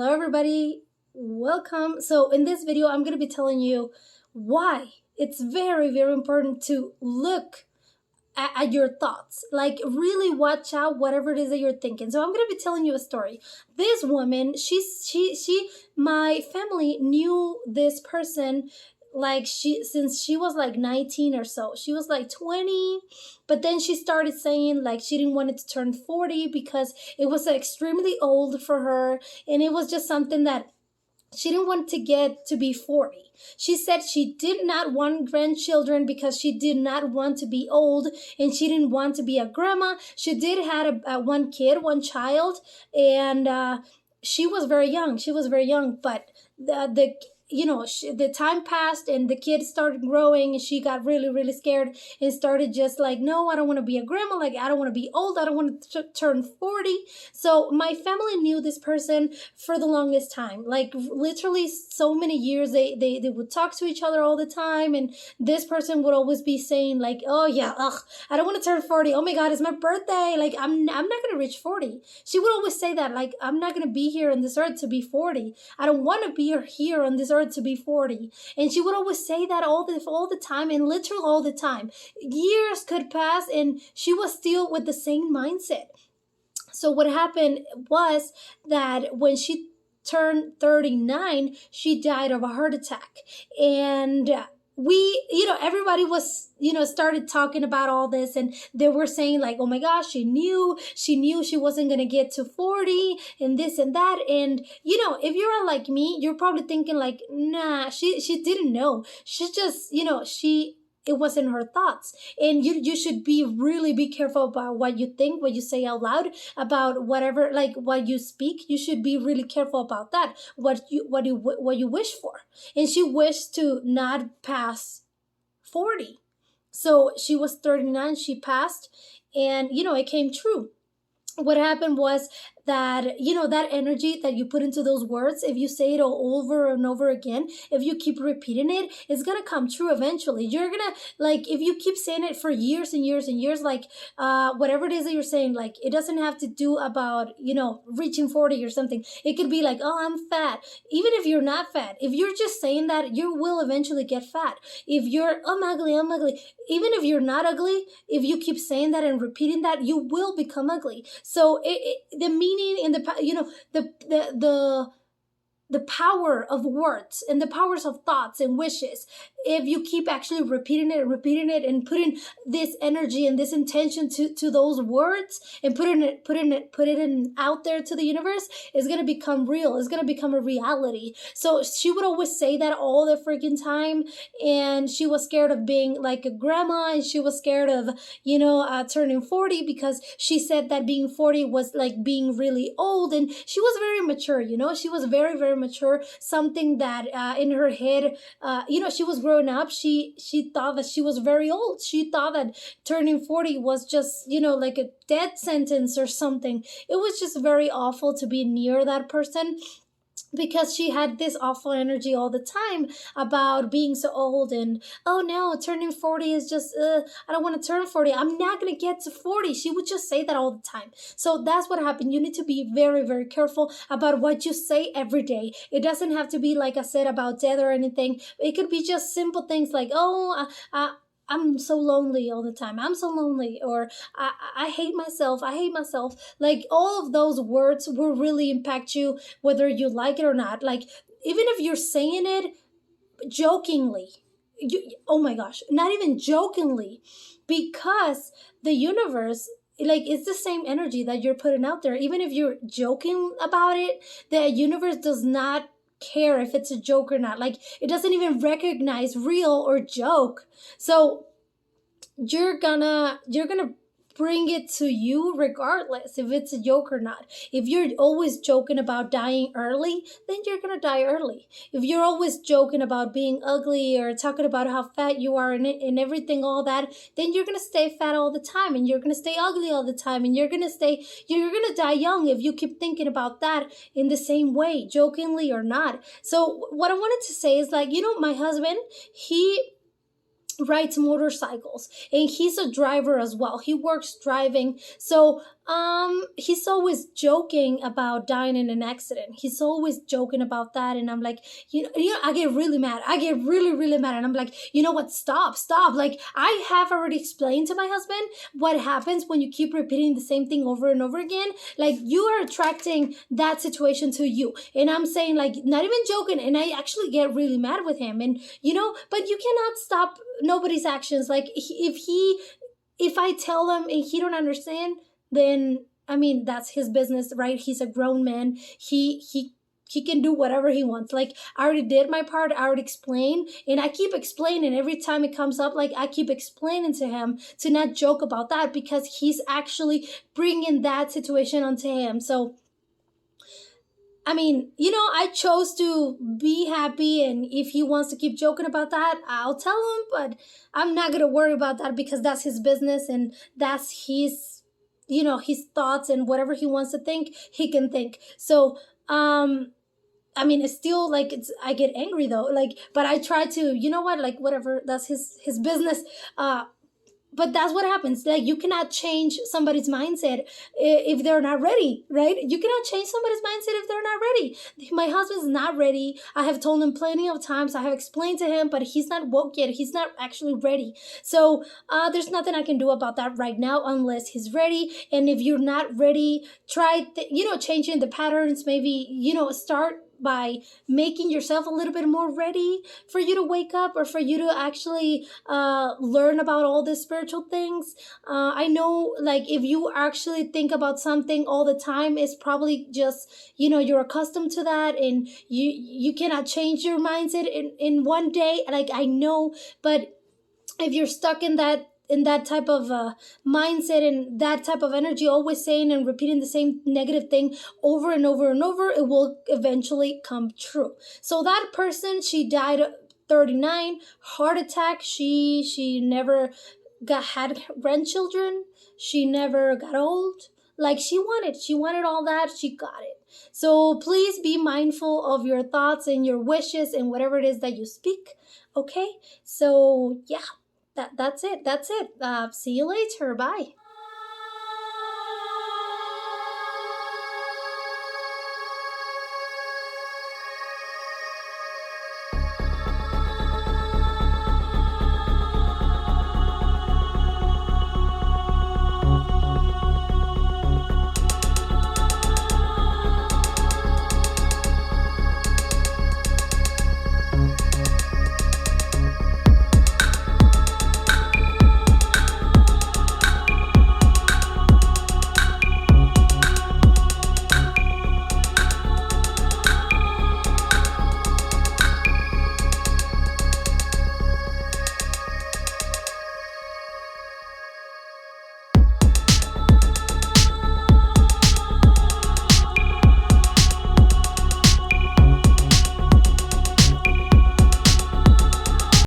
Hello everybody, welcome. So in this video, I'm going to be telling you why it's very important to look at your thoughts. Like really watch out whatever it is that you're thinking. So I'm going to be telling you a story. This woman, my family knew this person like since she was like 19 or so. She was like 20, but then she started saying like she didn't want it to turn 40 because it was extremely old for her, and it was just something that she didn't want to get to be 40. She said she did not want grandchildren because she did not want to be old, and she didn't want to be a grandma. She did had one kid, one child, and she was very young. She was very young, but the time passed and the kid started growing, and she got really scared and started just like, no, I don't want to be a grandma. Like, I don't want to be old. I don't want to turn 40. So my family knew this person for the longest time, like literally so many years. They would talk to each other all the time, and this person would always be saying like, oh yeah, I don't want to turn 40. Oh my God, it's my birthday. Like, I'm not going to reach 40. She would always say that, like, I'm not going to be here on this earth to be 40. I don't want to be here on this earth to be 40. And she would always say that all the time, and literally all the time. Years could pass and she was still with the same mindset. So what happened was that when she turned 39, she died of a heart attack. And everybody was, started talking about all this, and they were saying like, oh my gosh, she knew she wasn't going to get to 40 and this and that. And, if you're like me, you're probably thinking like, nah, she didn't know. She just, it wasn't her thoughts. And you should be careful about what you think, what you say out loud, about whatever, like what you speak. You should be really careful about that, what you wish for. And she wished to not pass 40. So she was 39, she passed, and it came true. What happened was that, that energy that you put into those words, if you say it all over and over again, if you keep repeating it, it's going to come true eventually. You're going to, like, if you keep saying it for years and years and years, like, whatever it is that you're saying, like, it doesn't have to do about, reaching 40 or something. It could be like, oh, I'm fat. Even if you're not fat, if you're just saying that, you will eventually get fat. If you're, I'm ugly, even if you're not ugly, if you keep saying that and repeating that, you will become ugly. So the meaning and the power of words and the powers of thoughts and wishes, if you keep actually repeating it and putting this energy and this intention to those words and putting it out there to the universe, is going to become real. It's going to become a reality. So she would always say that all the freaking time, and she was scared of being like a grandma, and she was scared of turning 40, because she said that being 40 was like being really old. And she was very mature. She was very mature. Something that in her head, she was growing up, she thought that she was very old. She thought that turning 40 was just, like a death sentence or something. It was just very awful to be near that person, because she had this awful energy all the time about being so old, and oh no, turning 40 is just I don't want to turn 40, I'm not gonna get to 40. She would just say that all the time. So that's what happened. You need to be very careful about what you say every day. It doesn't have to be, like I said, about death or anything. It could be just simple things like, oh, I'm so lonely all the time. I'm so lonely. Or I hate myself. I hate myself. Like, all of those words will really impact you, whether you like it or not. Like, even if you're saying it jokingly, oh my gosh, not even jokingly, because the universe, like, it's the same energy that you're putting out there. Even if you're joking about it, the universe does not care if it's a joke or not. Like, it doesn't even recognize real or joke. So you're gonna bring it to you regardless if it's a joke or not. If you're always joking about dying early, then you're gonna die early. If you're always joking about being ugly or talking about how fat you are and everything, all that, then you're gonna stay fat all the time, and you're gonna stay ugly all the time, and you're gonna die young if you keep thinking about that in the same way, jokingly or not. So what I wanted to say is, like, my husband, he rides motorcycles, and he's a driver as well. He works driving. So He's always joking about dying in an accident. He's always joking about that, and I'm like, I get really mad. I get really, really mad, and I'm like, you know what? Stop. Like, I have already explained to my husband what happens when you keep repeating the same thing over and over again. Like, you are attracting that situation to you, and I'm saying, like, not even joking, and I actually get really mad with him, and but you cannot stop nobody's actions. Like, if I tell him and he don't understand, then I mean, that's his business, right? He's a grown man. He can do whatever he wants. Like, I already did my part. I already explained, and I keep explaining every time it comes up. Like, I keep explaining to him to not joke about that, because he's actually bringing that situation onto him. So, I mean, I chose to be happy, and if he wants to keep joking about that, I'll tell him, but I'm not going to worry about that, because that's his business, and that's his thoughts, and whatever he wants to think, he can think. So, I mean, it's still like, I get angry though, like, but I try to, like, whatever, that's his business. But that's what happens. Like, you cannot change somebody's mindset if they're not ready, right? You cannot change somebody's mindset if they're not ready. My husband's not ready. I have told him plenty of times. I have explained to him, but he's not woke yet. He's not actually ready. So there's nothing I can do about that right now unless he's ready. And if you're not ready, try changing the patterns. Maybe start by making yourself a little bit more ready for you to wake up, or for you to actually learn about all these spiritual things. I know, like, if you actually think about something all the time, it's probably just, you're accustomed to that, and you cannot change your mindset in one day. Like, I know, but if you're stuck in that type of mindset and that type of energy, always saying and repeating the same negative thing over and over and over, it will eventually come true. So that person, she died 39, heart attack. She never had grandchildren. She never got old. Like, she wanted all that. She got it. So please be mindful of your thoughts and your wishes and whatever it is that you speak. Okay? So yeah, that's it. See you later. Bye.